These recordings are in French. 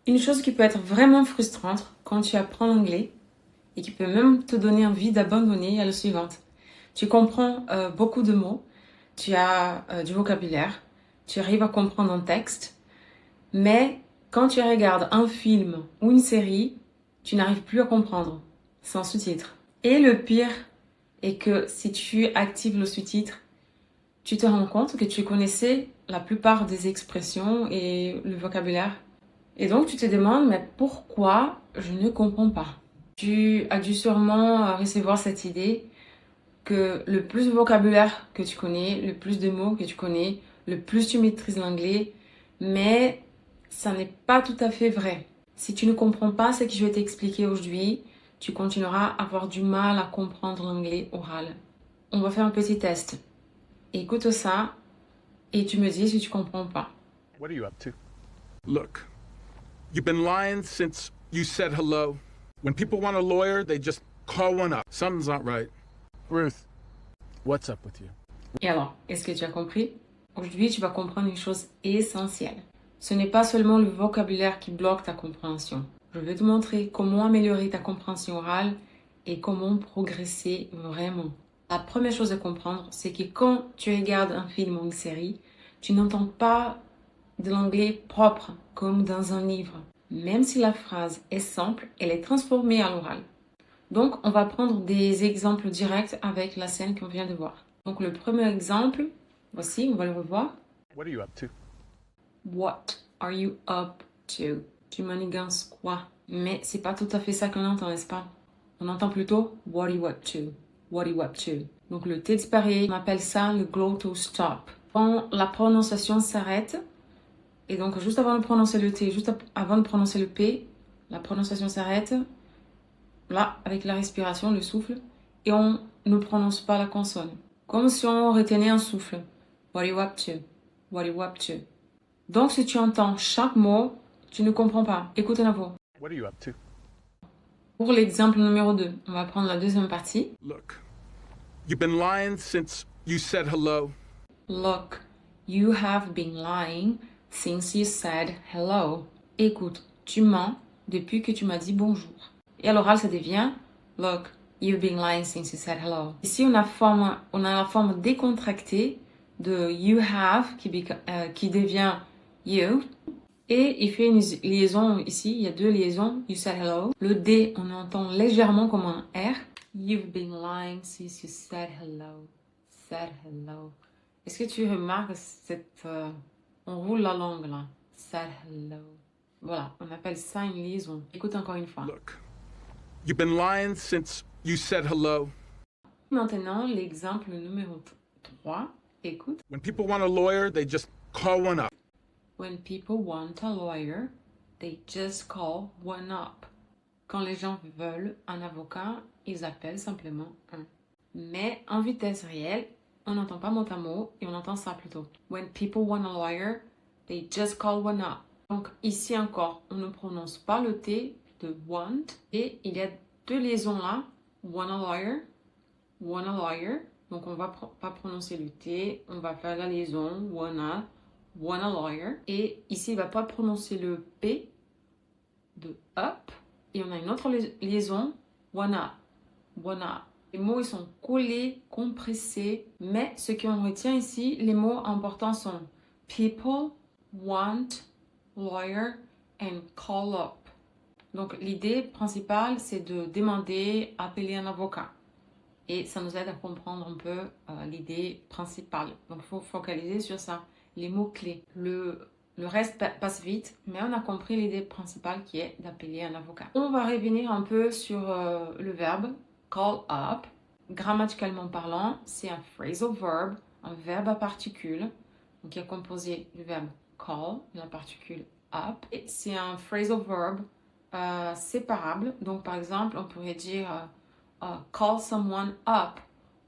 Une chose qui peut être vraiment frustrante quand tu apprends l'anglais et qui peut même te donner envie d'abandonner est la suivante. Tu comprends beaucoup de mots, tu as du vocabulaire, tu arrives à comprendre un texte, mais quand tu regardes un film ou une série, tu n'arrives plus à comprendre sans sous-titres. Et le pire est que si tu actives le sous-titre, tu te rends compte que tu connaissais la plupart des expressions et le vocabulaire. Et donc tu te demandes, mais pourquoi je ne comprends pas? Tu as dû sûrement recevoir cette idée que le plus de vocabulaire que tu connais, le plus de mots que tu connais, le plus tu maîtrises l'anglais, mais ça n'est pas tout à fait vrai. Si tu ne comprends pas ce que je vais t'expliquer aujourd'hui, tu continueras à avoir du mal à comprendre l'anglais oral. On va faire un petit test. Écoute ça et tu me dis si tu comprends pas. What are you up to? Look, you've been lying since you said hello. When people want a lawyer, they just call one up. Something's not right. Ruth, what's up with you? Et alors, est-ce que tu as compris? Aujourd'hui, tu vas comprendre une chose essentielle. Ce n'est pas seulement le vocabulaire qui bloque ta compréhension. Je vais te montrer comment améliorer ta compréhension orale et comment progresser vraiment. La première chose à comprendre, c'est que quand tu regardes un film ou une série, tu n'entends pas de l'anglais propre comme dans un livre. Même si la phrase est simple, elle est transformée à l'oral. Donc, on va prendre des exemples directs avec la scène qu'on vient de voir. Donc, le premier exemple, voici, on va le revoir. What are you up to? What are you up to? Tu manigances quoi? Mais c'est pas tout à fait ça qu'on entend, n'est-ce pas? On entend plutôt what are you up to? What are you up to? Donc, le T disparaît, on appelle ça le glottal stop. Quand la prononciation s'arrête, et donc juste avant de prononcer le T, juste avant de prononcer le P, la prononciation s'arrête. Là, avec la respiration, le souffle, et on ne prononce pas la consonne. Comme si on retenait un souffle. What are you up to? What are you up to? Donc, si tu entends chaque mot, tu ne comprends pas. Écoute à nouveau. What are you up to? Pour l'exemple numéro 2, on va prendre la deuxième partie. Look, you've been lying since you said hello. Look, you have been lying since you said hello. Écoute, tu mens depuis que tu m'as dit bonjour. Et à l'oral, ça devient Look, you've been lying since you said hello. Ici, on a la forme décontractée de you have qui devient you. Et il fait une liaison ici, il y a deux liaisons, you said hello. Le D, on entend légèrement comme un R. You've been lying since you said hello. Said hello. Est-ce que tu remarques on roule la langue là. Said hello. Voilà, on appelle ça une liaison. Écoute encore une fois. Look, you've been lying since you said hello. Maintenant, l'exemple numéro 3. Écoute. When people want a lawyer, they just call one up. When people want a lawyer, they just call one up. Quand les gens veulent un avocat, ils appellent simplement un. Mais en vitesse réelle, on n'entend pas mot à mot et on entend ça plutôt. When people want a lawyer, they just call one up. Donc ici encore, on ne prononce pas le T de want et il y a deux liaisons là. Want a lawyer, want a lawyer. Donc on va pas prononcer le T, on va faire la liaison want a lawyer. Et ici, il va pas prononcer le P de up. Et on a une autre liaison wanna. Les mots, ils sont collés, compressés. Mais ce qu'on retient ici, les mots importants sont people, want, lawyer and call up. Donc, l'idée principale, c'est de demander, appeler un avocat. Et ça nous aide à comprendre un peu l'idée principale. Donc, il faut focaliser sur ça, les mots-clés. Le reste passe vite, mais on a compris l'idée principale qui est d'appeler un avocat. On va revenir un peu sur le verbe call up. Grammaticalement parlant, c'est un phrasal verb, un verbe à particules, donc qui est composé du verbe call, de la particule up. Et c'est un phrasal verb séparable. Donc, par exemple, on pourrait dire call someone up,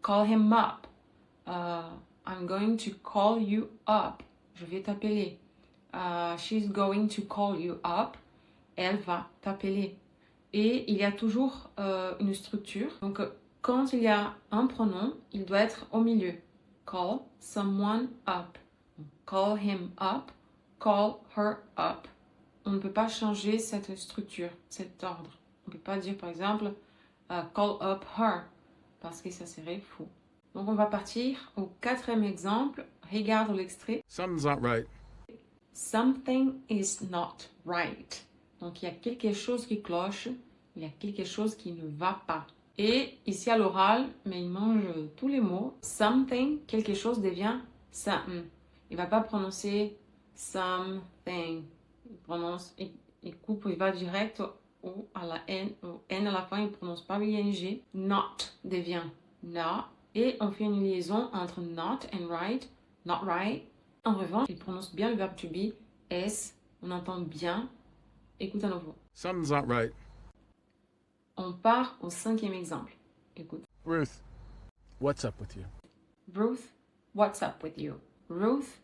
call him up. I'm going to call you up. Je vais t'appeler. She's going to call you up. Elle va t'appeler. Et il y a toujours une structure. Donc, quand il y a un pronom, il doit être au milieu. Call someone up. Call him up. Call her up. on ne peut pas changer cette structure, cet ordre. On ne peut pas dire par exemple call up her, parce que ça serait faux. Donc on va partir au 4e exemple. Regarde l'extrait. Something's not right. Something is not right. Donc il y a quelque chose qui cloche, il y a quelque chose qui ne va pas. Et ici à l'oral, mais il mange tous les mots. Something, quelque chose devient something. Il ne va pas prononcer something. Il prononce, il coupe, il va direct à la N, au N à la fin, il ne prononce pas ing. Not devient not. Et on fait une liaison entre not and right, not right. En revanche, il prononce bien le verbe to be, S, on entend bien. Écoute à nouveau. Something's not right. On part au 5e exemple. Écoute. Ruth, what's up with you? Ruth, what's up with you? Ruth,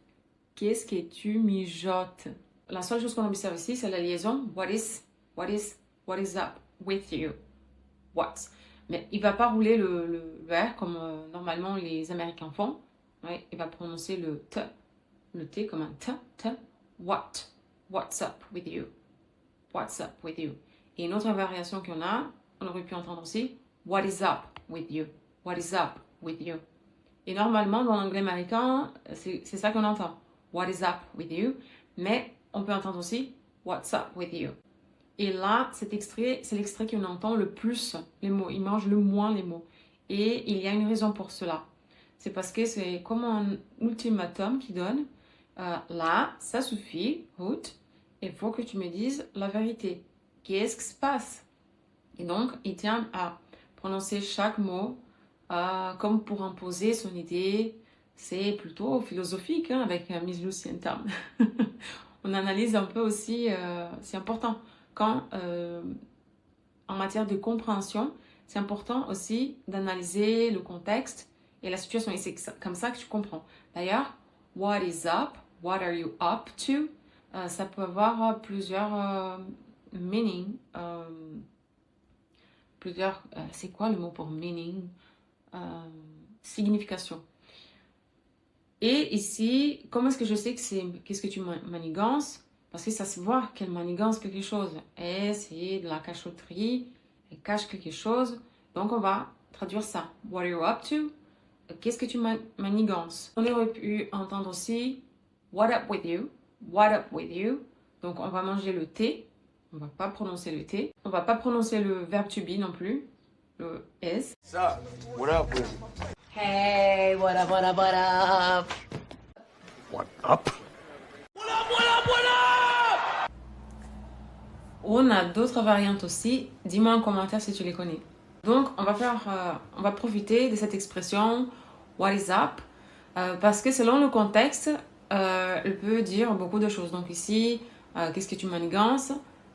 qu'est-ce que tu mijotes? La seule chose qu'on observe ici, c'est la liaison what is up with you? What? Mais il ne va pas rouler le R comme normalement les Américains font. Ouais, il va prononcer le T comme un T. What? What's up with you? What's up with you? Et une autre variation qu'on a, on aurait pu entendre aussi what is up with you? What is up with you? Et normalement, dans l'anglais américain, c'est ça qu'on entend. What is up with you? Mais on peut entendre aussi what's up with you? Et là, cet extrait, c'est l'extrait qu'on entend le plus les mots. Il mange le moins les mots. Et il y a une raison pour cela. C'est parce que c'est comme un ultimatum qui donne. Là, ça suffit, Ruth. Il faut que tu me dises la vérité. Qu'est-ce qui se passe? Et donc, il tient à prononcer chaque mot comme pour imposer son idée. C'est plutôt philosophique hein, avec Miss Lucienne Tam. On analyse un peu aussi, c'est important. Quand, en matière de compréhension, c'est important aussi d'analyser le contexte et la situation. Et c'est comme ça que tu comprends. D'ailleurs, what is up? What are you up to? Ça peut avoir plusieurs meanings. C'est quoi le mot pour meaning? Signification. Et ici, comment est-ce que je sais que c'est qu'est-ce que tu manigances? Parce que ça se voit qu'elle manigance quelque chose. Et c'est de la cachotterie. Elle cache quelque chose. Donc, on va traduire ça. What are you up to? Qu'est-ce que tu manigances? On aurait pu entendre aussi what up with you? What up with you? Donc, on va manger le T. On va pas prononcer le T. On va pas prononcer le verbe to be non plus. Le S. What's up? What up with you? Hey, what up, what up, what up? What up? On a d'autres variantes aussi. Dis-moi en commentaire si tu les connais. Donc, on va profiter de cette expression what is up parce que selon le contexte, elle peut dire beaucoup de choses. Donc ici, qu'est-ce que tu manigances?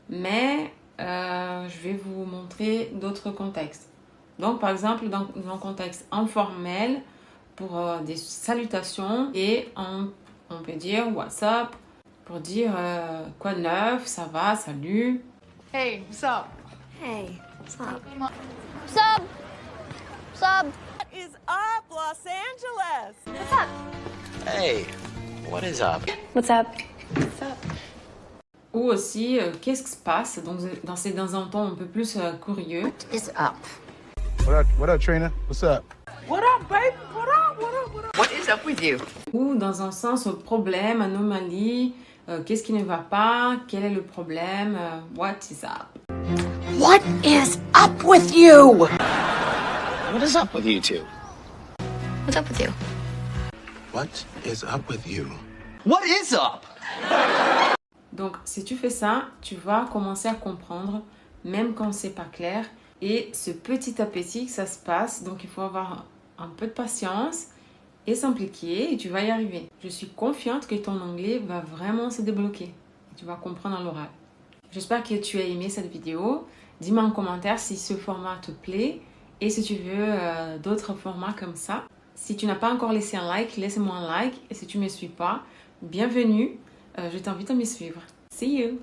Mais je vais vous montrer d'autres contextes. Donc, par exemple, dans un contexte informel, pour des salutations, et on peut dire what's up, pour dire quoi de neuf, ça va, salut. Hey, what's up? Hey, what's up? What's up? What's up? What is up, Los Angeles? What's up? Hey, what is up? What's up? Ou aussi, qu'est-ce qui se passe? Donc, dans un ton un peu plus curieux. What is up? What up, Trina? What's up? What up, baby? What up? What up? What up? What is up with you? Ou dans un sens problème, anomalie, qu'est-ce qui ne va pas? Quel est le problème? What is up? What is up with you? What is up with you two? What's up with you? What is up with you? What is up? Donc, si tu fais ça, tu vas commencer à comprendre, même quand c'est pas clair. Et ce petit à petit que ça se passe, donc il faut avoir un peu de patience et s'impliquer et tu vas y arriver. Je suis confiante que ton anglais va vraiment se débloquer et tu vas comprendre à l'oral. J'espère que tu as aimé cette vidéo. Dis-moi en commentaire si ce format te plaît et si tu veux d'autres formats comme ça. Si tu n'as pas encore laissé un like, laisse-moi un like. Et si tu ne me suis pas, bienvenue. Je t'invite à me suivre. See you!